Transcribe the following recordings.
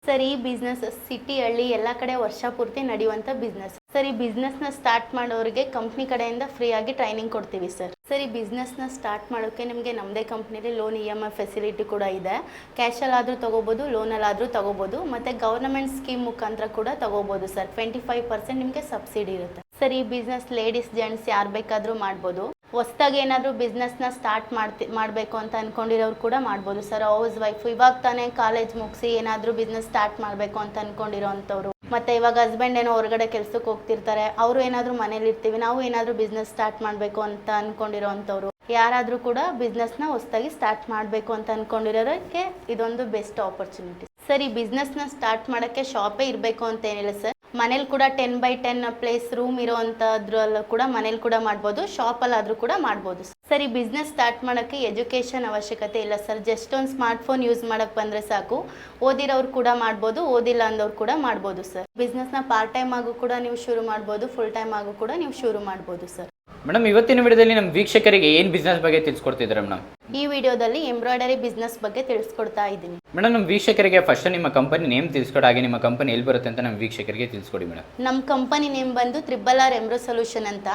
Sir, ಈ business city ಹಳ್ಳಿ ಎಲ್ಲ ಕಡೆ ವರ್ಷ ಪೂರ್ತಿ ನಡೆಯುವಂಥ ಬಿಸ್ನೆಸ್. ಸರ್, ಈ ಬಿಸ್ನೆಸ್ನ ಸ್ಟಾರ್ಟ್ ಮಾಡೋರಿಗೆ ಕಂಪ್ನಿ ಕಡೆಯಿಂದ ಫ್ರೀ ಆಗಿ ಟ್ರೈನಿಂಗ್ ಕೊಡ್ತೀವಿ ಸರ್. ಈ ಬಿಸ್ನೆಸ್ನ ಸ್ಟಾರ್ಟ್ ಮಾಡೋಕ್ಕೆ ನಿಮಗೆ ನಮ್ಮದೇ ಕಂಪ್ನಿಲಿ ಲೋನ್ EMI ಫೆಸಿಲಿಟಿ ಕೂಡ ಇದೆ. ಕ್ಯಾಶಲ್ಲಾದರೂ ತೊಗೋಬೋದು, ಲೋನಲ್ಲಾದರೂ ತೊಗೋಬೋದು, ಮತ್ತು ಗೌರ್ಮೆಂಟ್ ಸ್ಕೀಮ್ ಮುಖಾಂತರ ಕೂಡ ತೊಗೋಬೋದು ಸರ್. 25% ನಿಮಗೆ ಸಬ್ಸಿಡಿ ಇರುತ್ತೆ ಸರ್. ಈ ಬಿಸ್ನೆಸ್ ಲೇಡೀಸ್ ಜೆಂಟ್ಸ್ ಯಾರು ಬೇಕಾದರೂ ಮಾಡ್ಬೋದು. ಹೊಸ್ದಾಗಿ ಏನಾದರೂ ಬಿಸ್ನೆಸ್ನ ಸ್ಟಾರ್ಟ್ ಮಾಡಬೇಕು ಅಂತ ಅಂದ್ಕೊಂಡಿರೋರು ಕೂಡ ಮಾಡ್ಬೋದು ಸರ್. ಹೌಸ್ ವೈಫ್ ಇವಾಗ ತಾನೇ ಕಾಲೇಜ್ ಮುಗಿಸಿ ಏನಾದರೂ ಬಿಸ್ನೆಸ್ ಸ್ಟಾರ್ಟ್ ಮಾಡಬೇಕು ಅಂತ ಅಂದ್ಕೊಂಡಿರೋ ಅಂಥವ್ರು, ಮತ್ತು ಇವಾಗ ಹಸ್ಬೆಂಡ್ ಏನೋ ಹೊರಗಡೆ ಕೆಲಸಕ್ಕೆ ಹೋಗ್ತಿರ್ತಾರೆ, ಅವರು ಏನಾದರೂ ಮನೇಲಿ ಇರ್ತೀವಿ, ನಾವು ಏನಾದರೂ ಬಿಸ್ನೆಸ್ ಸ್ಟಾರ್ಟ್ ಮಾಡಬೇಕು ಅಂತ ಅಂದ್ಕೊಂಡಿರೋ ಅಂಥವ್ರು ಯಾರಾದರೂ ಕೂಡ ಬಿಸ್ನೆಸ್ನ ಹೊಸ್ದಾಗಿ ಸ್ಟಾರ್ಟ್ ಮಾಡಬೇಕು ಅಂತ ಅಂದ್ಕೊಂಡಿರೋರಿಗೆ ಇದೊಂದು ಬೆಸ್ಟ್ ಆಪರ್ಚುನಿಟಿ ಸರ್. ಈ ಬಿಸ್ನೆಸ್ನ ಸ್ಟಾರ್ಟ್ ಮಾಡೋಕ್ಕೆ ಶಾಪೇ ಇರಬೇಕು ಅಂತ ಏನಿಲ್ಲ ಸರ್. ಮನೇಲಿ ಕೂಡ 10x10 ಪ್ಲೇಸ್ ರೂಮ್ ಇರೋವಂಥದ್ರಲ್ಲೂ ಕೂಡ ಮನೇಲಿ ಕೂಡ ಮಾಡ್ಬೋದು, ಶಾಪಲ್ಲಾದರೂ ಕೂಡ ಮಾಡ್ಬೋದು ಸರ್. ಈ ಬಿಸ್ನೆಸ್ ಸ್ಟಾರ್ಟ್ ಮಾಡೋಕ್ಕೆ ಎಜುಕೇಷನ್ ಅವಶ್ಯಕತೆ ಇಲ್ಲ ಸರ್. ಜಸ್ಟ್ ಒಂದು ಸ್ಮಾರ್ಟ್ಫೋನ್ ಯೂಸ್ ಮಾಡೋಕ್ಕೆ ಬಂದರೆ ಸಾಕು. ಓದಿರೋರು ಕೂಡ ಮಾಡ್ಬೋದು, ಓದಿಲ್ಲ ಅಂದವ್ರು ಕೂಡ ಮಾಡ್ಬೋದು ಸರ್. ಬಿಸ್ನೆಸ್ನ ಪಾರ್ಟ್ ಟೈಮ್ ಆಗು ಕೂಡ ನೀವು ಶುರು ಮಾಡ್ಬೋದು, ಫುಲ್ ಟೈಮ್ ಆಗು ಕೂಡ ನೀವು ಶುರು ಮಾಡ್ಬೋದು ಸರ್. ಮೇಡಮ್, ಇವತ್ತಿನ ವಿಡಿಯೋದಲ್ಲಿ ನಮ್ಮ ವೀಕ್ಷಕರಿಗೆ ಏನು ಬಿಸ್ನೆಸ್ ಬಗ್ಗೆ ತಿಳಿಸ್ಕೊಡ್ತಿದ್ದಾರೆ ಮೇಡಮ್? ಈ ವಿಡಿಯೋದಲ್ಲಿ ಎಂಬ್ರಾಯ್ಡರಿ ಬಿಸ್ನೆಸ್ ಬಗ್ಗೆ ತಿಳಿಸ್ಕೊಡ್ತಾ ಇದ್ದೀನಿ ಮೇಡಮ್. ನಮ್ಮ ವೀಕ್ಷಕರಿಗೆ ಫಸ್ಟ್ ನಿಮ್ಮ ಕಂಪನಿ ನೇಮ್ ತಿಳಿಸ್ಕೊಡಿ, ಹಾಗೆ ನಿಮ್ಮ ಕಂಪನಿ ಎಲ್ಲಿ ಬರುತ್ತೆ ಅಂತ ನಮ್ಮ ವೀಕ್ಷಕರಿಗೆ ತಿಳಿಸ್ಕೊಡಿ ಮೇಡಮ್. ನಮ್ಮ ಕಂಪನಿ ನೇಮ್ ಬಂದು RRR ಎಂಬ್ರೋ ಸೊಲ್ಯೂಷನ್ ಅಂತ.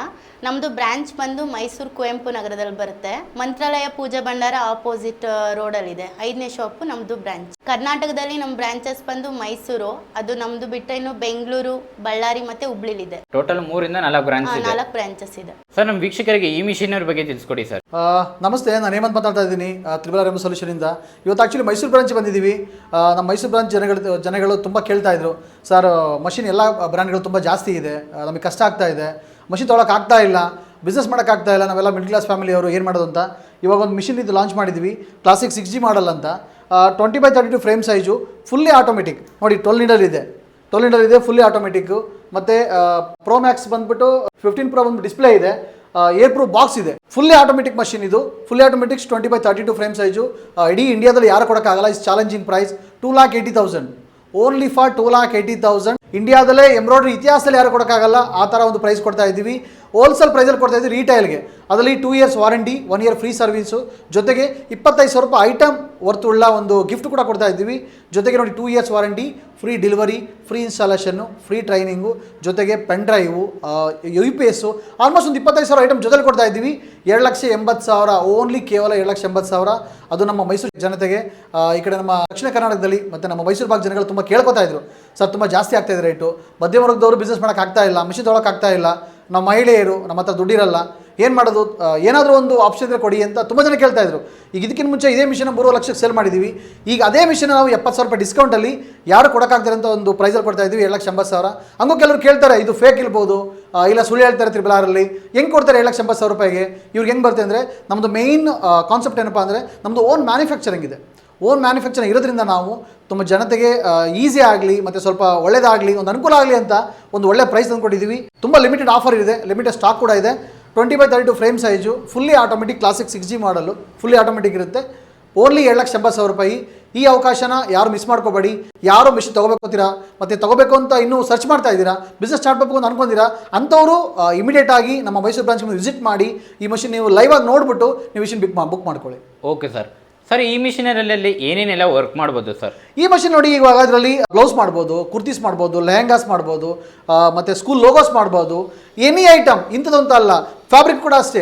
ನಮ್ಮದು ಬ್ರಾಂಚ್ ಬಂದು ಮೈಸೂರು ಕುವೆಂಪು ನಗರದಲ್ಲಿ ಬರುತ್ತೆ. ಮಂತ್ರಾಲಯ ಪೂಜಾ ಭಂಡಾರ ಆಪೋಸಿಟ್ ರೋಡಲ್ಲಿದೆ. 5ನೇ ಶಾಪು ನಮ್ಮದು ಬ್ರಾಂಚ್. ಕರ್ನಾಟಕದಲ್ಲಿ ನಮ್ಮ ಬ್ರಾಂಚಸ್ ಬಂದು ಮೈಸೂರು, ಅದು ನಮ್ಮದು ಬಿಟ್ಟರೆ ಇನ್ನು ಬೆಂಗಳೂರು, ಬಳ್ಳಾರಿ ಮತ್ತು ಹುಬ್ಳಿಲಿದೆ. ಟೋಟಲ್ 3 ಇಂದ 4 ಬ್ರಾಂಚಸ್ ಇದೆ ಸರ್. ನಮ್ಮ ವೀಕ್ಷಕರಿಗೆ ಈ ಮಿಷಿನರಿ ಬಗ್ಗೆ ತಿಳಿಸ್ಕೊಡಿ ಸರ್. ನಮಸ್ತೆ, ನಾನು ಹೇಮಂತ್ ಮಾತಾಡ್ತಾ ಇದ್ದೀನಿ RRR ಎಂಬ್ರೋ ಸೊಲ್ಯೂಷನಿಂದ. ಇವತ್ತು ಆ್ಯಕ್ಚುಲಿ ಮೈಸೂರು ಬ್ರಾಂಚ್ ಬಂದಿದ್ದೀವಿ. ನಮ್ಮ ಮೈಸೂರು ಬ್ರಾಂಚ್ ಜನಗಳು ತುಂಬ ಕೇಳ್ತಾ ಇದ್ರು, ಸರ್ ಮಷಿನ್ ಎಲ್ಲ ಬ್ರ್ಯಾಂಡ್ಗಳು ತುಂಬ ಜಾಸ್ತಿ ಇದೆ, ನಮಗೆ ಕಷ್ಟ ಆಗ್ತಾ ಇದೆ, ಮಷಿನ್ ತೊಗೊಳಕ್ಕೆ ಆಗ್ತಾ ಇಲ್ಲ, ಬಿಸ್ನೆಸ್ ಮಾಡೋಕ್ಕಾಗ್ತಾ ಇಲ್ಲ, ನಾವೆಲ್ಲ ಮಿಡ್ಲ್ ಕ್ಲಾಸ್ ಫ್ಯಾಮಿಲಿಯವರು ಏನು ಮಾಡೋದು ಅಂತ ಇವಾಗ ಒಂದು ಮಿಷಿನ್ ಇದು ಲಾಂಚ್ ಮಾಡಿದ್ವಿ. ಕ್ಲಾಸಿಕ್ 6G ಮಾಡಲ್ ಅಂತ. 20x32 frame size, fully automatic. ನೋಡಿ 12 ನೀಡಲ್ ಇದೆ, 12 ನೀಡಲ್ ಇದೆ, ಫುಲ್ಲಿ ಆಟೋಮೆಟಿಕ್ಕು. ಮತ್ತು ಪ್ರೋ ಮ್ಯಾಕ್ಸ್ ಬಂದುಬಿಟ್ಟು 15 Pro ಒಂದು ಡಿಸ್ಪ್ಲೇ ಇದೆ, ಏರ್ ಪ್ರೂಫ್ ಬಾಕ್ಸ್ ಇದೆ. ಫುಲ್ಲಿ ಆಟೋಮೆಟಿಕ್ ಮಷಿನ್ ಇದು. Fully automatics 20x32 frame size. ಇಡೀ ಇಂಡಿಯಾದಲ್ಲಿ ಯಾರು ಕೊಡೋಕ್ಕಾಗಲ್ಲ. Is challenging price 2,80,000, only for 2,80,000. ಇಂಡಿಯಾದಲ್ಲೇ ಎಂಬ್ರಾಯ್ಡ್ರಿ ಇತಿಹಾಸದಲ್ಲಿ ಯಾರು ಕೊಡೋಕ್ಕಾಗಲ್ಲ ಆ ಥರ ಒಂದು ಪ್ರೈಸ್ ಕೊಡ್ತಾ ಇದ್ದೀವಿ. ಹೋಲ್ಸೇಲ್ ಪ್ರೈಸಲ್ಲಿ ಕೊಡ್ತಾ ಇದ್ದೀವಿ ರೀಟೈಲ್ಗೆ. ಅದರಲ್ಲಿ 2 years warranty, 1 year free service, ಜೊತೆಗೆ 25,000 ರೂಪಾಯಿ ಐಟಮ್ ವರ್ತುಳ್ಳ ಒಂದು ಗಿಫ್ಟ್ ಕೂಡ ಕೊಡ್ತಾ ಇದ್ದೀವಿ. ಜೊತೆಗೆ ನೋಡಿ 2 years warranty, free delivery, free installation, free training, ಜೊತೆಗೆ ಪೆನ್ ಡ್ರೈವು, UPS, ಆಲ್ಮೋಸ್ಟ್ ಒಂದು 25,000 ಐಟಮ್ ಜೊತೆಲಿ ಕೊಡ್ತಾ ಇದ್ದೀವಿ. 2,80,000, ಓನ್ಲಿ ಕೇವಲ 2,80,000. ಅದು ನಮ್ಮ ಮೈಸೂರು ಜನತೆಗೆ. ಈ ಕಡೆ ನಮ್ಮ ದಕ್ಷಿಣ ಕರ್ನಾಟಕದಲ್ಲಿ ಮತ್ತು ನಮ್ಮ ಮೈಸೂರು ಭಾಗ ಜನಗಳು ತುಂಬ ಕೇಳ್ಕೊತಾ ಇದ್ರು, ಸರ್ ತುಂಬ ಜಾಸ್ತಿ ಆಗ್ತಾಯಿದೆ ರೇಟು, ಮಧ್ಯಮ ವರ್ಗದವರು ಬಿಸ್ನೆಸ್ ಮಾಡೋಕ್ಕಾಗ್ತಾ ಇಲ್ಲ, ಮಿಷಿನ್ ತೊಗೊಳಕ್ಕಾಗ್ತಾ ಇಲ್ಲ, ನಮ್ಮ ಮಹಿಳೆಯರು, ನಮ್ಮ ಹತ್ರ ದುಡ್ಡಿರಲ್ಲ, ಏನು ಮಾಡೋದು, ಏನಾದರೂ ಒಂದು ಆಪ್ಷನ್ ಇದ್ದರೆ ಕೊಡಿ ಅಂತ ತುಂಬ ಜನ ಕೇಳ್ತಾ ಇದ್ರು. ಈಗ ಇದಕ್ಕಿಂತ ಮುಂಚೆ ಇದೇ ಮಿಷನ್ 3 ಲಕ್ಷಕ್ಕೆ ಸೇಲ್ ಮಾಡಿದ್ದೀವಿ. ಈಗ ಅದೇ ಮಿಷನ್ ನಾವು 70,000 ರೂಪಾಯಿ ಡಿಸ್ಕೌಂಟಲ್ಲಿ ಯಾರು ಕೊಡೋಕ್ಕಾಗ್ತಾರೆ ಅಂತ ಒಂದು ಪ್ರೈಸಲ್ಲಿ ಕೊಡ್ತಾ ಇದ್ದೀವಿ, 2,80,000. ಹಂಗೂ ಕೆಲವರು ಕೇಳ್ತಾರೆ, ಇದು ಫೇಕ್ ಇರ್ಬೋದು, ಇಲ್ಲ ಸುಳ್ಳು ಹೇಳ್ತಾರೆ RRRಲ್ಲಿ, ಹೆಂಗೆ ಕೊಡ್ತಾರೆ 2,80,000 ರೂಪಾಯಿಗೆ? ಇವ್ರಿಗೆ ಹೆಂಗೆ ಬರುತ್ತೆ ಅಂದರೆ, ನಮ್ಮದು ಮೇಯ್ನ್ ಕಾನ್ಸೆಪ್ಟ್ ಏನಪ್ಪ ಅಂದರೆ, ನಮ್ಮದು ಓನ್ ಮ್ಯಾನುಫ್ಯಾಕ್ಚರಿಂಗ್ ಇದೆ. ಓನ್ ಮ್ಯಾನುಫ್ಯಾಕ್ಚರಿಂಗ್ ಇರೋದ್ರಿಂದ ನಾವು ತುಂಬ ಜನತೆಗೆ ಈಸಿ ಆಗಲಿ ಮತ್ತು ಸ್ವಲ್ಪ ಒಳ್ಳೆಯದಾಗಲಿ, ಒಂದು ಅನುಕೂಲ ಆಗಲಿ ಅಂತ ಒಂದು ಒಳ್ಳೆ ಪ್ರೈಸ್ ತಂದುಕೊಟ್ಟಿದ್ದೀವಿ. ತುಂಬ ಲಿಮಿಟೆಡ್ ಆಫರ್ ಇದೆ, ಲಿಮಿಟೆಡ್ ಸ್ಟಾಕ್ ಕೂಡ ಇದೆ. 20x32 frame size, fully automatic, classic 6G ಮಾಡಲು, ಫುಲ್ಲಿ ಆಟೋಮೆಟಿಕ್ ಇರುತ್ತೆ. ಓನ್ಲಿ 2,80,000 ರೂಪಾಯಿ. ಈ ಅವಕಾಶನ ಯಾರು ಮಿಸ್ ಮಾಡ್ಕೋಬೇಡಿ. ಯಾರು ಮಿಷಿನ್ ತೊಗೋಬೇಕು ಅಂತೀರಾ, ಮತ್ತು ತೊಗೋಬೇಕು ಅಂತ ಇನ್ನೂ ಸರ್ಚ್ ಮಾಡ್ತಾ ಇದ್ದೀರಾ, ಬಿಸ್ನೆಸ್ ಸ್ಟಾರ್ಟ್ ಮಾಡಬೇಕು ಅಂತ ಅನ್ಕೊಂಡಿರಾ, ಅಂಥವರು ಇಮಿಡಿಯೇಟ್ ಆಗಿ ನಮ್ಮ ಮೈಸೂರು ಬ್ರಾಂಚ್ಗೆ ವಿಸಿಟ್ ಮಾಡಿ ಈ ಮಷಿನ್ ನೀವು ಲೈವ್ ಆಗಿ ನೋಡಿಬಿಟ್ಟು ನೀವು ಮಿಷಿನ್ ಬುಕ್ ಮಾಡ್ಕೊಳ್ಳಿ. Okay sir. ಸರ್, ಈ ಮಿಷಿನರಲ್ಲಿ ಏನೇನೆಲ್ಲ ವರ್ಕ್ ಮಾಡ್ಬೋದು ಸರ್? ಈ ಮಷಿನ್ ನೋಡಿ, ಇವಾಗ ಅದರಲ್ಲಿ ಬ್ಲೌಸ್ ಮಾಡ್ಬೋದು, ಕುರ್ತೀಸ್ ಮಾಡ್ಬೋದು, ಲೆಹಂಗಾಸ್ ಮಾಡ್ಬೋದು, ಮತ್ತು ಸ್ಕೂಲ್ ಲೋಗೋಸ್ ಮಾಡ್ಬೋದು. ಎನಿ ಐಟಮ್, ಇಂಥದ್ದು ಅಲ್ಲ, ಫ್ಯಾಬ್ರಿಕ್ ಕೂಡ ಅಷ್ಟೇ.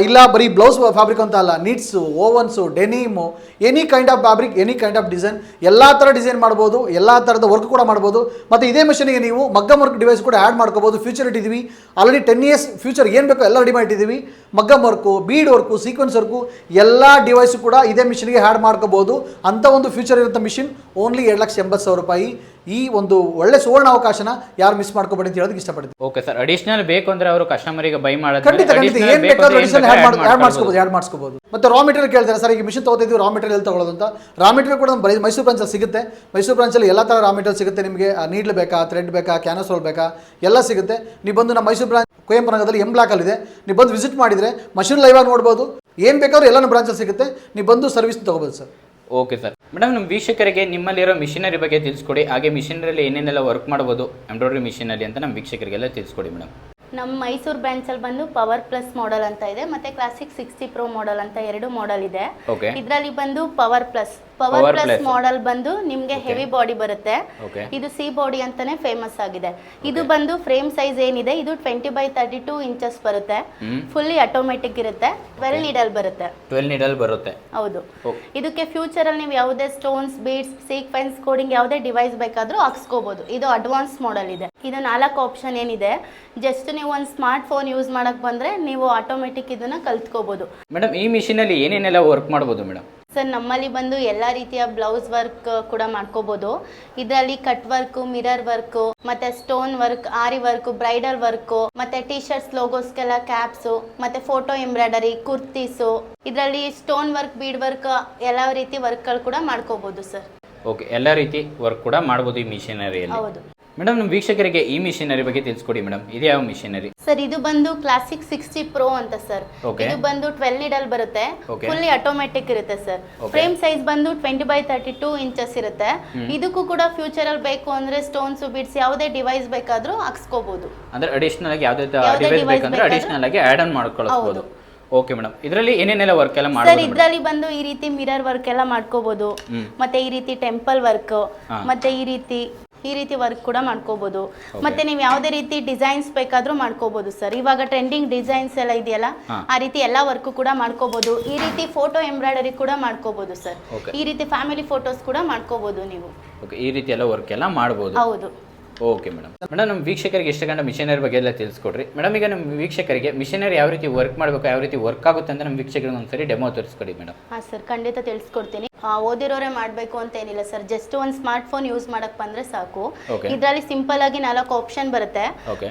ಇಲ್ಲ ಬರೀ ಬ್ಲೌಸ್ ಫ್ಯಾಬ್ರಿಕ್ ಅಂತ ಅಲ್ಲ, knits, wovens, denim, any kind of fabric, any kind of design, ಎಲ್ಲ ಥರ ಡಿಸೈನ್ ಮಾಡ್ಬೋದು, ಎಲ್ಲ ಥರದ ವರ್ಕ್ ಕೂಡ ಮಾಡ್ಬೋದು. ಮತ್ತು ಇದೇ ಮಿಷನ್ಗೆ ನೀವು ಮಗ್ಗಮ್ ವರ್ಕ್ ಡಿವೈಸ್ ಕೂಡ ಆ್ಯಡ್ ಮಾಡ್ಕೋಬೋದು. ಫ್ಯೂಚರ್ ಇಟ್ಟಿದ್ದೀವಿ ಆಲ್ರೆಡಿ 10 ಇಯರ್ಸ್ ಫ್ಯೂಚರ್ ಏನು ಬೇಕೋ ಎಲ್ಲ ರೆಡಿ ಮಾಡಿಟ್ಟಿದ್ದೀವಿ. Maggam work, bead work, sequence work, ಎಲ್ಲ ಡಿವೈಸು ಕೂಡ ಇದೇ ಮಿಷನ್ಗೆ ಆ್ಯಡ್ ಮಾಡ್ಕೋಬೋದು. ಅಂಥ ಒಂದು ಫ್ಯೂಚರ್ ಇರುವಂಥ ಮಿಷಿನ್ ಓನ್ಲಿ 2,80,000 ರೂಪಾಯಿ. ಈ ಒಂದು ಒಳ್ಳೆ ಸುವರ್ಣ ಅವಕಾಶನ ಯಾರು ಮಿಸ್ ಮಾಡ್ಕೋಬೇಡಿ ಅಂತ ಹೇಳೋದಕ್ಕೆ ಇಷ್ಟಪಡ್ತೀನಿ. Okay sir. ಅಡಿಷನಲ್ ಬೇಕು ಅಂದರೆ ಅವರು ಕಸ್ಟಮರಿಗೆ ಬೈ ಮಾಡೋದು ಖಂಡಿತ ಏನು ಬೇಕಾದ್ರೂ ಆ್ಯಡ್ ಮಾಡಿಸ್ಕೋಬೋದು. ಮತ್ತು ರಾ ಮೆಟೀರಿಯಲ್ ಕೇಳ್ತಾರೆ, ಸರ್ ಈಗ ಮಿಷನ್ ತೊಗೋತಿದ್ದೀವಿ, ರಾ ಮೆಟೀರಿಯಲ್ ಎಲ್ಲಿ ತೊಗೊಳ್ಳೋದು ಅಂತ. ರಾ ಮೆಟೀರಿಯಲ್ ಕೂಡ ನಮ್ಮ ಮೈಸೂರು ಬ್ರಾಂಚಲ್ಲಿ ಸಿಗುತ್ತೆ. ಮೈಸೂರು ಬ್ರಾಂಚಲ್ಲಿ ಎಲ್ಲ ಥರ ರಾ ಮೆಟೀರಿಯಲ್ ಸಿಗುತ್ತೆ ನಿಮಗೆ. ನೀಡ್ಲ್ ಬೇಕಾ, ಥ್ರೆಡ್ ಬೇಕಾ, ಕ್ಯಾನ್ವಸ್ ರೋಲ್ ಬೇಕಾ, ಎಲ್ಲ ಸಿಗುತ್ತೆ. ನೀವು ಬಂದು ನಮ್ಮ ಮೈಸೂರು ಬ್ರಾಂಚ್ ಕುವೆಂಪು ನಗರದಲ್ಲಿ M ಬ್ಲಾಕಲ್ಲಿದೆ. ನೀವು ಬಂದು ವಿಸಿಟ್ ಮಾಡಿದರೆ ಮಷಿನ್ ಲೈವ್ ಆಗಿ ನೋಡ್ಬೋದು. ಏನು ಬೇಕಾದ್ರೂ ಎಲ್ಲ ನಮ್ಮ ಬ್ರಾಂಚಲ್ಲಿ ಸಿಗುತ್ತೆ. ನೀವು ಬಂದು ಸರ್ವಿಸ್ ತೊಗೋಬೋದು ಸರ್. Okay sir. ಮೇಡಮ್, ನಮ್ಮ ವೀಕ್ಷಕರಿಗೆ ನಿಮ್ಮಲ್ಲಿರೋ ಮಿಷಿನರಿ ಬಗ್ಗೆ ತಿಳಿಸ್ಕೊಡಿ, ಹಾಗೆ ಮಿಷಿನರಿಯಲ್ಲಿ ಏನೇನೆಲ್ಲ ವರ್ಕ್ ಮಾಡ್ಬೋದು ಎಂಬ್ರಾಯ್ಡ್ರಿ ಮಿಷಿನಲ್ಲಿ ಅಂತ ನಮ್ಮ ವೀಕ್ಷಕರಿಗೆಲ್ಲ ತಿಳಿಸ್ಕೊಡಿ ಮೇಡಮ್. ನಮ್ಮ ಮೈಸೂರು ಬ್ರಾಂಚಲ್ಲಿ ಬಂದು ಪವರ್ ಪ್ಲಸ್ ಮಾಡೆಲ್ ಅಂತ ಇದೆ ಮತ್ತೆ ಕ್ಲಾಸಿಕ್ 60 ಪ್ರೋ ಮಾಡೆಲ್ ಅಂತ ಎರಡು ಮಾಡೆಲ್ ಇದೆ. ಓಕೆ. ಇದರಲ್ಲಿ ಬಂದು ಪವರ್ ಪ್ಲಸ್ ಮಾಡೆಲ್ ಬಂದು ನಿಮ್ಗೆ ಹೆವಿ ಬಾಡಿ ಬರುತ್ತೆ. ಇದು ಸಿ ಬಾಡಿ ಅಂತಾನೆ ಫೇಮಸ್ ಆಗಿದೆ. ಇದು ಬಂದು ಫ್ರೇಮ್ ಸೈಜ್ ಏನಿದೆ ಇದು 20x32 ಇಂಚಸ್ ಬರುತ್ತೆ. ಫುಲ್ಲಿ ಆಟೋಮೆಟಿಕ್ ಇರುತ್ತೆ. 12 ನೀಡಲ್ ಬರುತ್ತೆ. ಹೌದು. ಇದಕ್ಕೆ ಫ್ಯೂಚರ್ ಅಲ್ಲಿ ನೀವು ಯಾವುದೇ ಸ್ಟೋನ್ಸ್, ಬೀಡ್ಸ್, ಸೀಕ್ವೆನ್ಸ್, ಕೋಡಿಂಗ್ ಯಾವುದೇ ಡಿವೈಸ್ ಬೇಕಾದ್ರೂ ಹಾಕ್ಸ್ಕೋಬಹುದು. ಇದು ಅಡ್ವಾನ್ಸ್ ಮಾಡೆಲ್ ಇದೆ. ಇದು 4 ಆಪ್ಷನ್ ಏನಿದೆ. ಜಸ್ಟ್ ನೀವು ಒಂದು ಸ್ಮಾರ್ಟ್ ಫೋನ್ ಯೂಸ್ ಮಾಡಕ್ ಬಂದ್ರೆ ನೀವು ಆಟೋಮೆಟಿಕ್ ಇದನ್ನ ಕಲ್ತ್ಕೋಬಹುದು. ಮೇಡಮ್ ಈ ಮಿಷಿನ್ ಅಲ್ಲಿ ಏನೇನೆಲ್ಲ ವರ್ಕ್ ಮಾಡಬಹುದು ಮೇಡಮ್? ಸರ್ ನಮ್ಮಲ್ಲಿ ಬಂದು ಎಲ್ಲ ರೀತಿಯ ಬ್ಲೌಸ್ ವರ್ಕ್ ಕೂಡ ಮಾಡ್ಕೋಬಹುದು. ಇದರಲ್ಲಿ ಕಟ್ ವರ್ಕ್, ಮಿರರ್ ವರ್ಕ್, ಮತ್ತೆ ಸ್ಟೋನ್ ವರ್ಕ್, ಆರಿ ವರ್ಕ್, ಬ್ರೈಡಲ್ ವರ್ಕ್, ಮತ್ತೆ ಟಿ ಶರ್ಟ್ಸ್ ಲೋಗೋಸ್ಗೆಲ್ಲ ಕ್ಯಾಪ್ಸ್, ಮತ್ತೆ ಫೋಟೋ ಎಂಬ್ರಾಯ್ಡರಿ, ಕುರ್ತೀಸು, ಇದರಲ್ಲಿ ಸ್ಟೋನ್ ವರ್ಕ್, ಬೀಡ್ ವರ್ಕ್ ಎಲ್ಲ ರೀತಿ ವರ್ಕ್ ಗಳು ಕೂಡ ಮಾಡ್ಕೋಬಹುದು ಸರ್. ಓಕೆ, ಎಲ್ಲ ರೀತಿ ವರ್ಕ್ ಕೂಡ ಮಾಡಬಹುದು ಈ ಮಿಷಿನರಿಯಲ್ಲಿ. ಹೌದು ಮೇಡಮ್, ನಮ್ಮ ವೀಕ್ಷಕರಿಗೆ ಈ ಮಿಷಿನರಿ ಬಗ್ಗೆ ತಿಳಿಸ್ಕೊಡಿ ಮೇಡಮ್. ಇದು ಯಾವ ಮಿಷಿನರಿ ಸರ್? ಇದು ಬಂದು ಕ್ಲಾಸಿಕ್ 60 ಪ್ರೋ ಅಂತ ಸರ್. ಇದು ಬಂದು 12 ನೀಡಲ್ ಬರುತ್ತೆ. ಫುಲ್ಲಿ ಆಟೋಮೆಟಿಕ್ ಇರುತ್ತೆ ಸರ್. ಫ್ರೇಮ್ ಸೈಜ್ ಬಂದು 20x32 ಇಂಚಸ್ ಇರುತ್ತೆ. ಇದಕ್ಕೂ ಕೂಡ ಫ್ಯೂಚರ್ ಅಲ್ಲಿ ಬೇಕು ಅಂದ್ರೆ ಸ್ಟೋನ್ಸ್, ಬಿಡ್ಸ್ ಯಾವುದೇ ಡಿವೈಸ್ ಬೇಕಾದ್ರೂ ಹಾಕ್ಸ್ಕೋಬಹುದು. ಅಂದ್ರೆ ಅಡಿಷನಲ್ ಆಗಿ ಯಾವುದೇ ಡಿವೈಸ್ ಬೇಕಂದ್ರೆ ಅಡಿಷನಲ್ ಆಗಿ ಆಡ್ ಆನ್ ಮಾಡ್ಕೊಳ್ಳಬಹುದು. ಓಕೆ ಮೇಡಮ್, ಇದರಲ್ಲಿ ಏನೇನೆಲ್ಲ ವರ್ಕ್ ಎಲ್ಲ ಮಾಡಬಹುದು ಸರ್? ಇದರಲ್ಲಿ ಬಂದು ಈ ರೀತಿ ಮಿರರ್ ವರ್ಕ್ ಎಲ್ಲ ಮಾಡ್ಕೋಬಹುದು. ಮತ್ತೆ ಈ ರೀತಿ ಟೆಂಪಲ್ ವರ್ಕ್, ಮತ್ತೆ ಈ ರೀತಿ ವರ್ಕ್ ಕೂಡ ಮಾಡ್ಕೋಬಹುದು. ಮತ್ತೆ ನೀವು ಯಾವುದೇ ರೀತಿ ಡಿಸೈನ್ಸ್ ಬೇಕಾದ್ರೂ ಮಾಡ್ಕೋಬಹುದು ಸರ್. ಇವಾಗ ಟ್ರೆಂಡಿಂಗ್ ಡಿಸೈನ್ಸ್ ಎಲ್ಲ ಇದೆಯಲ್ಲ, ಆ ರೀತಿ ಎಲ್ಲ ವರ್ಕ್ ಕೂಡ ಮಾಡ್ಕೋಬಹುದು. ಈ ರೀತಿ ಫೋಟೋ ಎಂಬ್ರಾಯ್ಡರಿ ಕೂಡ ಮಾಡ್ಕೋಬಹುದು ಸರ್. ಈ ರೀತಿ ಫ್ಯಾಮಿಲಿ ಫೋಟೋಸ್ ಕೂಡ ಮಾಡ್ಕೋಬಹುದು ನೀವು. ಈ ರೀತಿ ಎಲ್ಲ ವರ್ಕ್ ಎಲ್ಲ ಮಾಡಬಹುದು. ಹೌದು. Okay madam. ನಮ್ಮ ವೀಕ್ಷಕರಿಗೆ ಇಷ್ಟಕೊಂಡ ಮಿಷನರಿ ಬಗ್ಗೆ ಎಲ್ಲ ತಿಳಿಸ್ಕೊಡ್ರಿ ಮೇಡಮ್. ಈಗ ನಮ್ಮ ವೀಕ್ಷಕರಿಗೆ ಮಿಷನರಿ ಯಾವ ರೀತಿ ವರ್ಕ್ ಮಾಡಬೇಕು, ಯಾವ ರೀತಿ ವರ್ಕ್ ಆಗುತ್ತೆ ಅಂತ ನಮ್ಮ ವೀಕ್ಷಕರಿಗೆ ಒಂದ್ಸರಿ ಡೆಮೋ ತೋರಿಸ್ಕೊಡಿ ಮೇಡಮ್. ಹಾಂ ಸರ್, ಖಂಡಿತ ತಿಳಿಸ್ಕೊಡ್ತೀನಿ. ಓದಿರೋರೇ ಮಾಡಬೇಕು ಅಂತ ಏನಿಲ್ಲ ಸರ್. ಜಸ್ಟ್ ಒಂದು ಸ್ಮಾರ್ಟ್ ಫೋನ್ ಯೂಸ್ ಮಾಡಕ್ ಬಂದ್ರೆ ಸಾಕು. ಇದರಲ್ಲಿ ಸಿಂಪಲ್ ಆಗಿ 4 ಆಪ್ಷನ್ ಬರುತ್ತೆ.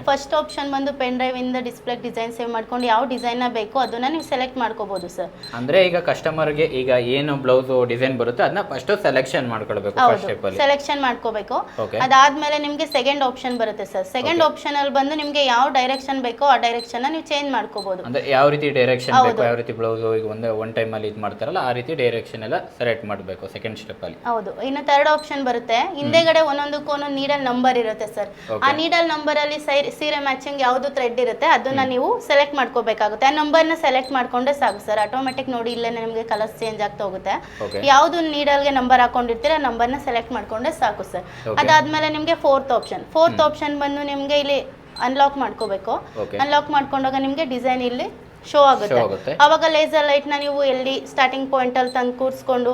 ಫಸ್ಟ್ ಆಪ್ಷನ್ ಬಂದು ಪೆನ್ ಡ್ರೈವ್ ಇಂದ ಡಿಸ್ಪ್ಲೇ ಡಿಸೈನ್ ಸೇವ್ ಮಾಡ್ಕೊಂಡು ಯಾವ ಡಿಸೈನ್ ಬೇಕು ಅದನ್ನ ನೀವು ಸೆಲೆಕ್ಟ್ ಮಾಡ್ಕೋಬಹುದು ಸರ್. ಅಂದ್ರೆ ಈಗ ಕಸ್ಟಮರ್ಗೆ ಈಗ ಏನು ಬ್ಲೌಸ್ ಡಿಸೈನ್ ಬರುತ್ತೆ ಅದನ್ನ ಫಸ್ಟ್ ಸೆಲೆಕ್ಷನ್ ಮಾಡ್ಕೊಳ್ಬೇಕು. ಸೆಲೆಕ್ಷನ್ ಮಾಡ್ಕೋಬೇಕು. ಅದಾದ್ಮೇಲೆ ನಿಮ್ಗೆ ಸೆಕೆಂಡ್ ಆಪ್ಷನ್ ಬರುತ್ತೆ ಸರ್. ಸೆಕೆಂಡ್ ಆಪ್ಷನ್ ಅಲ್ಲಿ ಬಂದು ನಿಮ್ಗೆ ಯಾವ ಡೈರೆಕ್ಷನ್ ಬೇಕೋ ಆ ಡೈರೆಕ್ಷನ್ ನೀವು ಚೇಂಜ್ ಮಾಡ್ಕೋಬಹುದು. ಅಂದ್ರೆ ಯಾವ ರೀತಿ ಡೈರೆಕ್ಷನ್ ಬೇಕು, ಯಾವ ರೀತಿ ಬ್ಲೌಸ್ ಈಗ ಒನ್ ಟೈಮ್ ಅಲ್ಲಿ ಇದು ಮಾಡ್ತಾರಲ್ಲ ಆ ರೀತಿ ಡೈರೆಕ್ಷನ್ ಎಲ್ಲ ಸೆಲೆಕ್ಟ್ ಮಾಡಬೇಕು ಸೆಕೆಂಡ್ ಸ್ಟೆಪ್ ಅಲ್ಲಿ. ಹೌದು. ಇನ್ನು ಥರ್ಡ್ ಆಪ್ಷನ್ ಬರುತ್ತೆ. ಹಿಂದೆಗಡೆ ಒಂದೊಂದಕ್ಕೂ ನೀಡಲ್ ನಂಬರ್ ಇರುತ್ತೆ ಸರ್. ಆ ನೀಡಲ್ ನಂಬರ್ ಅಲ್ಲಿ ಸೀರೆ ಮ್ಯಾಚಿಂಗ್ ಯಾವ್ದು ಥ್ರೆಡ್ ಇರುತ್ತೆ ಅದನ್ನ ನೀವು ಸೆಲೆಕ್ಟ್ ಮಾಡ್ಕೋಬೇಕಾಗುತ್ತೆ. ಆ ನಂಬರ್ ನ ಸೆಲೆಕ್ಟ್ ಮಾಡ್ಕೊಂಡ್ರೆ ಸಾಕು ಸರ್. ಆಟೋಮೆಟಿಕ್ ನೋಡಿ ಇಲ್ಲೇ ನಿಮಗೆ ಕಲರ್ಸ್ ಚೇಂಜ್ ಆಗ್ತಾ ಹೋಗುತ್ತೆ. ಯಾವ್ದು ನೀಡಲ್ಗೆ ನಂಬರ್ ಹಾಕೊಂಡಿರ್ತೀರ ಆ ನಂಬರ್ ನ ಸೆಲೆಕ್ಟ್ ಮಾಡ್ಕೊಂಡ್ರೆ ಸಾಕು ಸರ್. ಅದಾದ್ಮೇಲೆ ನಿಮ್ಗೆ ಫೋರ್ತ್ ಆಪ್ಷನ್ ಬಂದು ನಿಮ್ಗೆ ಇಲ್ಲಿ ಅನ್ಲಾಕ್ ಮಾಡ್ಕೋಬೇಕು. ಅನ್ಲಾಕ್ ಮಾಡ್ಕೊಂಡಾಗ ನಿಮ್ಗೆ ಡಿಸೈನ್ ಇಲ್ಲಿ ಶೋ ಆಗುತ್ತೆ. ಅವಾಗ ಲೇಸರ್ ಲೈಟ್ ನ ನೀವು ಎಲ್ಲಿ ಸ್ಟಾರ್ಟಿಂಗ್ ಪಾಯಿಂಟ್ ಅಲ್ಲಿ ತಂದು ಕೂರಿಸ್ಕೊಂಡು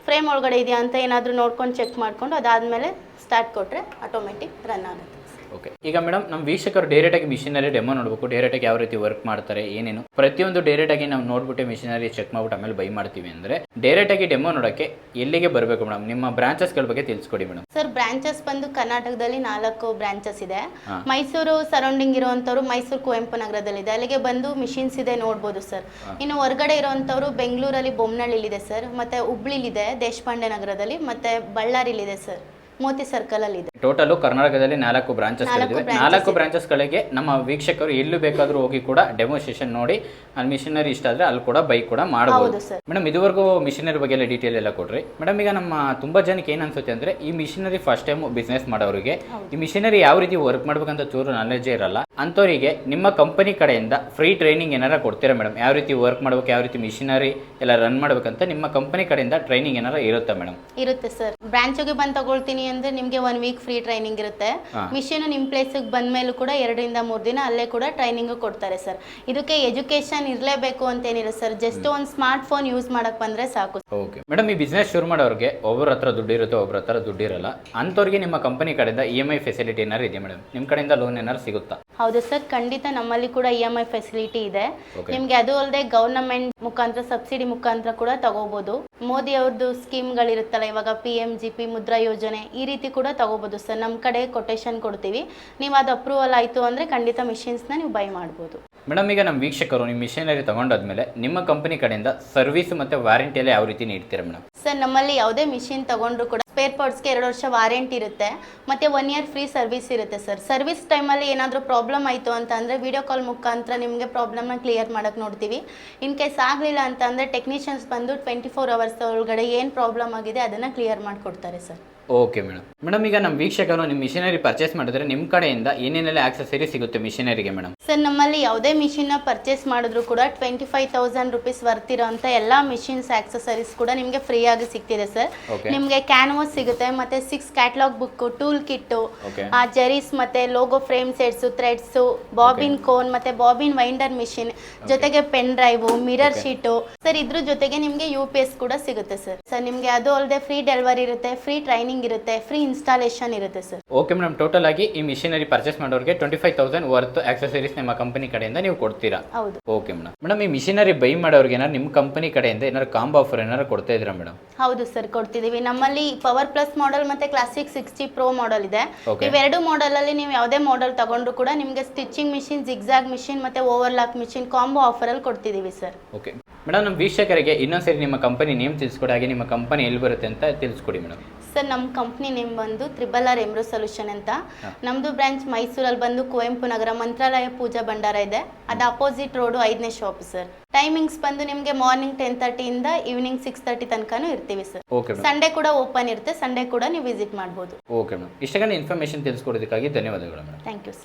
ಫ್ರೇಮ್ ಒಳಗಡೆ ಇದೆಯಾ ಅಂತ ಏನಾದ್ರೂ ನೋಡ್ಕೊಂಡು ಚೆಕ್ ಮಾಡ್ಕೊಂಡು ಅದಾದ್ಮೇಲೆ ಸ್ಟಾರ್ಟ್ ಕೊಟ್ರೆ ಆಟೋಮೆಟಿಕ್ ರನ್ ಆಗುತ್ತೆ. ಓಕೆ, ಈಗ ಮೇಡಮ್ ನಮ್ಮ ವೀಕ್ಷಕರು ಡೈರೆಕ್ಟ್ ಆಗಿ ಮಿಷಿನರಿ ಡೆಮೋ ನೋಡಬೇಕು. ಡೈರೆಕ್ಟ್ ಆಗಿ ಯಾವ ರೀತಿ ವರ್ಕ್ ಮಾಡ್ತಾರೆ, ಏನೇನು ಪ್ರತಿಯೊಂದು ಡೈರೆಕ್ಟ್ ಆಗಿ ನಾವು ನೋಡ್ಬಿಟ್ಟು ಮಿಷಿನರಿ ಚೆಕ್ ಮಾಡ್ಬಿಟ್ಟು ಆಮೇಲೆ ಬೈ ಮಾಡ್ತೀವಿ ಅಂದ್ರೆ ಡೈರೆಕ್ಟ್ ಆಗಿ ಡೆಮೋ ನೋಡಕ್ಕೆ ಎಲ್ಲಿಗೆ ಬರಬೇಕು ಮೇಡಮ್? ನಿಮ್ಮ ಬ್ರಾಂಚಸ್ಗಳ ಬಗ್ಗೆ ತಿಳಿಸ್ಕೊಡಿ ಮೇಡಮ್. ಸರ್, ಬ್ರಾಂಚಸ್ ಬಂದು ಕರ್ನಾಟಕದಲ್ಲಿ 4 ಬ್ರಾಂಚಸ್ ಇದೆ. ಮೈಸೂರು ಸರೌಂಡಿಂಗ್ ಇರುವಂತವ್ರು ಮೈಸೂರು ಕುವೆಂಪು ನಗರದಲ್ಲಿದೆ, ಅಲ್ಲಿಗೆ ಬಂದು ಮಿಷಿನ್ಸ್ ಇದೆ ನೋಡ್ಬೋದು ಸರ್. ಇನ್ನು ಹೊರಗಡೆ ಇರುವಂತವ್ರು ಬೆಂಗಳೂರಲ್ಲಿ ಬೊಮ್ಮನಹಳ್ಳಿಲಿದೆ ಸರ್, ಮತ್ತೆ ಹುಬ್ಳಿಲಿದೆ ದೇಶಪಾಂಡೆ ನಗರದಲ್ಲಿ, ಮತ್ತೆ ಬಳ್ಳಾರಿಲಿದೆ ಸರ್, ಮೋತಿ ಸರ್ಕಲ್ ಅಲ್ಲಿ ಇದೆ. ಟೋಟಲ್ ಕರ್ನಾಟಕದಲ್ಲಿ 4 ಬ್ರಾಂಚಸ್ ಗಳಿವೆ. 4 ಬ್ರಾಂಚಸ್ ಗಳಿಗೆ ನಮ್ಮ ವೀಕ್ಷಕರು ಎಲ್ಲೂ ಬೇಕಾದ್ರೂ ಹೋಗಿ ಕೂಡ ಡೆಮೋಸ್ಟ್ರೇಷನ್ ನೋಡಿ ಅಲ್ಲಿ ಮಿಷನರಿ ಇಷ್ಟ ಆದ್ರೆ ಅಲ್ಲಿ ಕೂಡ ಬೈ ಕೂಡ ಮಾಡಬಹುದು. ಮೇಡಮ್, ಇದುವರೆಗೂ ಮಿಷನರಿ ಬಗ್ಗೆ ಎಲ್ಲ ಡೀಟೇಲ್ ಎಲ್ಲ ಕೊಡ್ರಿ ಮೇಡಮ್. ಈಗ ನಮ್ಮ ತುಂಬಾ ಜನಕ್ಕೆ ಏನ್ ಅನ್ಸುತ್ತೆ ಅಂದ್ರೆ ಈ ಮಿಷನರಿ ಫಸ್ಟ್ ಟೈಮ್ ಬಿಸ್ನೆಸ್ ಮಾಡೋರಿಗೆ ಈ ಮಿಷನರಿ ಯಾವ ರೀತಿ ವರ್ಕ್ ಮಾಡ್ಬೇಕಂತ ಚೂರು ನಾಲೆಜ್ ಇರಲ್ಲ. ಅಂತವರಿಗೆ ನಿಮ್ಮ ಕಂಪನಿ ಕಡೆಯಿಂದ ಫ್ರೀ ಟ್ರೈನಿಂಗ್ ಏನಾರ ಕೊಡ್ತೀರಾ ಮೇಡಮ್? ಯಾವ ರೀತಿ ವರ್ಕ್ ಮಾಡ್ಬೇಕು, ಯಾವ ರೀತಿ ಮಿಷನರಿ ಎಲ್ಲ ರನ್ ಮಾಡ್ಬೇಕಂತ ನಿಮ್ಮ ಕಂಪನಿ ಕಡೆಯಿಂದ ಟ್ರೈನಿಂಗ್ ಏನಾರ ಇರುತ್ತಾ ಮೇಡಮ್? ಇರುತ್ತೆ ಸರ್. ಬ್ರಾಂಚ್ಗೆ ಬಂದು ತಗೊಳ್ತೀನಿ ಅಂದ್ರೆ ನಿಮ್ಗೆ 1 ವೀಕ್ ಫ್ರೀ ಟ್ರೈನಿಂಗ್ ಇರುತ್ತೆ. ಮಿಷಿನ್ ನಿಮ್ ಪ್ಲೇಸ್ ಬಂದ ಮೇಲೂ ಕೂಡ 2 ರಿಂದ 3 ದಿನ ಅಲ್ಲೇ ಕೂಡ ಟ್ರೈನಿಂಗ್ ಕೊಡ್ತಾರೆ ಸರ್. ಇದಕ್ಕೆ ಎಜುಕೇಶನ್ ಇರಲೇಬೇಕು ಅಂತೇನಿಲ್ಲ ಸರ್. ಜಸ್ಟ್ ಒಂದು ಸ್ಮಾರ್ಟ್ ಫೋನ್ ಯೂಸ್ ಮಾಡಕ್ ಬಂದ್ರೆ ಸಾಕು. ಓಕೆ ಮೇಡಮ್, ಈ ಬಿಸ್ನೆಸ್ ಶುರು ಮಾಡೋರಿಗೆ ಒಬ್ಬರ ಹತ್ರ ದುಡ್ಡು ಇರುತ್ತೆ, ಒಬ್ಬರ ಹತ್ರ ದುಡ್ಡು ಇರಲ್ಲ. ಅಂತವ್ರಿಗೆ ನಿಮ್ಮ ಕಂಪನಿ ಕಡೆಯಿಂದ EMI ಫೆಸಿಲಿಟಿ ಏನಾರು ಇದೆ ಮೇಡಮ್? ನಿಮ್ಮ ಕಡೆಯಿಂದ ಲೋನ್ ಏನಾರು ಸಿಗುತ್ತಾ? ಹೌದು ಸರ್, ಖಂಡಿತ ನಮ್ಮಲ್ಲಿ ಕೂಡ EMI ಫೆಸಿಲಿಟಿ ಇದೆ. ನಿಮ್ಗೆ ಅದು ಅಲ್ಲದೆ ಗವರ್ನಮೆಂಟ್ ಮುಖಾಂತರ ಸಬ್ಸಿಡಿ ಮುಖಾಂತರ ಕೂಡ ತಗೋಬಹುದು. ಮೋದಿ ಅವ್ರದ್ದು ಸ್ಕೀಮ್ಗಳಿರುತ್ತಲ್ಲ ಇವಾಗ PMGP ಮುದ್ರಾ ಯೋಜನೆ, ಈ ರೀತಿ ಕೂಡ ತಗೋಬಹುದು ಸರ್. ನಮ್ಮ ಕಡೆ ಕೊಟೇಶನ್ ಕೊಡ್ತೀವಿ. ನೀವು ಅದು ಅಪ್ರೂವಲ್ ಆಯಿತು ಅಂದರೆ ಖಂಡಿತ ಮಿಷಿನ್ಸ್ನ ನೀವು ಬೈ ಮಾಡ್ಬೋದು. ಮೇಡಮ್, ಈಗ ನಮ್ಮ ವೀಕ್ಷಕರು ನಿಮ್ಮ ಮಿಷನರಿ ತಗೊಂಡಾದ್ಮೇಲೆ ನಿಮ್ಮ ಕಂಪನಿ ಕಡೆಯಿಂದ ಸರ್ವಿಸ್ ಮತ್ತು ವಾರಂಟಿ ಎಲ್ಲ ಯಾವ ರೀತಿ ನೀಡ್ತೀರಾ ಮೇಡಮ್? ಸರ್, ನಮ್ಮಲ್ಲಿ ಯಾವುದೇ ಮಿಷಿನ್ ತಗೊಂಡ್ರು ಕೂಡ ಸ್ಪೇರ್ ಪಾರ್ಟ್ಸ್ಗೆ 2 ವರ್ಷ ವಾರಂಟಿ ಇರುತ್ತೆ ಮತ್ತು 1 ಇಯರ್ ಫ್ರೀ ಸರ್ವಿಸ್ ಇರುತ್ತೆ ಸರ್. ಸರ್ವಿಸ್ ಟೈಮಲ್ಲಿ ಏನಾದರೂ ಪ್ರಾಬ್ಲಮ್ ಆಯಿತು ಅಂತ ಅಂದರೆ ವಿಡಿಯೋ ಕಾಲ್ ಮುಖಾಂತರ ನಿಮಗೆ ಪ್ರಾಬ್ಲಮ್ನ ಕ್ಲಿಯರ್ ಮಾಡೋಕ್ಕೆ ನೋಡ್ತೀವಿ. ಇನ್ ಕೇಸ್ ಆಗಲಿಲ್ಲ ಅಂತ ಅಂದರೆ ಟೆಕ್ನಿಷಿಯನ್ಸ್ ಬಂದು 24 ಅವರ್ಸ್ ಒಳಗಡೆ ಏನು ಪ್ರಾಬ್ಲಮ್ ಆಗಿದೆ ಅದನ್ನು ಕ್ಲಿಯರ್ ಮಾಡಿಕೊಡ್ತಾರೆ ಸರ್. ಓಕೆ ಮೇಡಮ್ ಈಗ ನಮ್ಮ ವೀಕ್ಷಕರು ನಿಮ್ಮ ಮಿಷಿನರಿ ಪರ್ಚೇಸ್ ಮಾಡಿದ್ರೆ ನಿಮ್ಮ ಕಡೆಯಿಂದ ಏನೇನೆಲ್ಲ ಆಕ್ಸೆಸರಿ ಸಿಗುತ್ತೆ ಮಿಷಿನರಿಗೆ ಮೇಡಮ್? ಸರ್ ನಮ್ಮಲ್ಲಿ ಯಾವುದೇ ಮಿಷಿನ್ನ ಪರ್ಚೇಸ್ ಮಾಡಿದ್ರು ಕೂಡ 25,000 ರುಪೀಸ್ ವರ್ತ್ ಇರೋಂಥ ಎಲ್ಲ ಮಿಷಿನ್ಸ್ ಆಕ್ಸೆಸರೀಸ್ ಕೂಡ ನಿಮಗೆ ಫ್ರೀ ಆಗಿ ಸಿಗ್ತಿದೆ ಸರ್. ನಿಮಗೆ ಕ್ಯಾನ್ವಾಸ್ ಸಿಗುತ್ತೆ, ಮತ್ತೆ 6 ಕ್ಯಾಟಲಾಗ್ ಬುಕ್, ಟೂಲ್ ಕಿಟ್ಟು, ಜೆರೀಸ್, ಮತ್ತೆ logo frame sets, threads, bobbin cone, ಮತ್ತೆ ಬಾಬಿನ್ ವೈಂಡರ್ ಮಿಷಿನ್, ಜೊತೆಗೆ pen drive, mirror sheet sir. ಇದ್ರ ಜೊತೆಗೆ ನಿಮಗೆ UPS ಕೂಡ ಸಿಗುತ್ತೆ ಸರ್. ನಿಮಗೆ ಅದು ಅಲ್ಲದೆ ಫ್ರೀ ಡೆಲಿವರಿ ಇರುತ್ತೆ, ಫ್ರೀ ಟ್ರೈನಿಂಗ್ ಇರುತ್ತೆ, ಫ್ರೀ ಇನ್ಸ್ಟಾಲೇಷನ್ ಇರುತ್ತೆ ಸರ್. ಓಕೆ ಮೇಡಮ್, ಟೋಟಲ್ ಆಗಿ ಈ ಮಿಷಿನರಿ ಪರ್ಚೇಸ್ ಮಾಡೋರಿಗೆ 25,000 ವರ್ತ್ ಆಕ್ಸೆಸರೀಸ್ ನಿಮ್ಮ ಕಂಪನಿ ಕಡೆಯಿಂದ ನೀವು ಕೊಡ್ತೀರಾ? ಹೌದು. ಓಕೆ ಮೇಡಮ್ ಈ ಮಿಷಿನರಿ ಬೈ ಮಾಡೋರಿಗೆ ಏನಾದ್ರು ನಿಮ್ಮ ಕಂಪನಿ ಕಡೆಯಿಂದ ಏನಾದ್ರು ಕಾಂಬೋ ಆಫರ್ ಏನಾದ್ರು ಕೊಡ್ತಾ ಇದ್ದೀರಾ ಮೇಡಮ್? ಹೌದು ಸರ್, ಕೊಡ್ತಿದ್ದೀವಿ. ನಮ್ಮಲ್ಲಿ ಪವರ್ ಪ್ಲಸ್ ಮಾಡೆಲ್ ಮತ್ತೆ ಕ್ಲಾಸಿಕ್ 60 ಪ್ರೋ ಮಾಡೆಲ್ ಇದೆ. ಇವೆರಡು ಮಾಡೆಲ್ ಅಲ್ಲಿ ನೀವು ಯಾವುದೇ ಮಾಡೆಲ್ ತಗೊಂಡ್ರು ಕೂಡ ನಿಮಗೆ ಸ್ಟಿಚಿಂಗ್ ಮಿಷಿನ್, ಜಿಗ್ಜಾಗ್ ಮಿಷಿನ್ ಮತ್ತೆ ಓವರ್ಲಾಕ್ ಮಿಷಿನ್ ಕಾಂಬೋ ಆಫರ್ ಅಲ್ಲಿ ಕೊಡ್ತಿದ್ದೀವಿ ಸರ್. ಓಕೆ ಮೇಡಮ್, ನಮ್ಮ ವೀಕ್ಷಕರಿಗೆ ಇನ್ನೊಂದ್ಸರಿ ನಿಮ್ಮ ಕಂಪನಿ ನೇಮ್ ತಿಳಿಸ್ಕೊಡಿ, ಹಾಗೆ ನಿಮ್ಮ ಕಂಪನಿ ಎಲ್ಲಿ ಬರುತ್ತೆ ಅಂತ ತಿಳಿಸ್ಕೊಡಿ ಮೇಡಮ್. ಸರ್ ನಮ್ಮ ಕಂಪ್ನಿ ನೇಮ್ ಬಂದು RRR ಎಮ್ರೋ ಸೊಲ್ಯೂಷನ್ ಅಂತ. ನಮ್ಮದು ಬ್ರಾಂಚ್ ಮೈಸೂರಲ್ಲಿ ಬಂದು ಕುವೆಂಪು ನಗರ ಮಂತ್ರಾಲಯ ಪೂಜಾ ಭಂಡಾರ ಇದೆ, ಅದು ಅಪೋಸಿಟ್ ರೋಡು 5ನೇ ಶಾಪ್ ಸರ್. ಟೈಮಿಂಗ್ಸ್ ಬಂದು ನಿಮಗೆ ಮಾರ್ನಿಂಗ್ 10:30 ಇಂದ ಈವ್ನಿಂಗ್ 6:30 ತನಕನೂ ಇರ್ತೀವಿ ಸರ್. ಸಂಡೇ ಕೂಡ ಓಪನ್ ಇರುತ್ತೆ, ಸಂಡೇ ಕೂಡ ನೀವು ವಿಸಿಟ್ ಮಾಡ್ಬೋದು. ಓಕೆ ಮೇಡಮ್, ಇಷ್ಟೊಂದು ಇನ್ಫಾರ್ಮೇಷನ್ ತಿಳಿಸ್ಕೊಡೋದಕ್ಕಾಗಿ ಧನ್ಯವಾದಗಳು ಮೇಡಮ್. Thank you sir.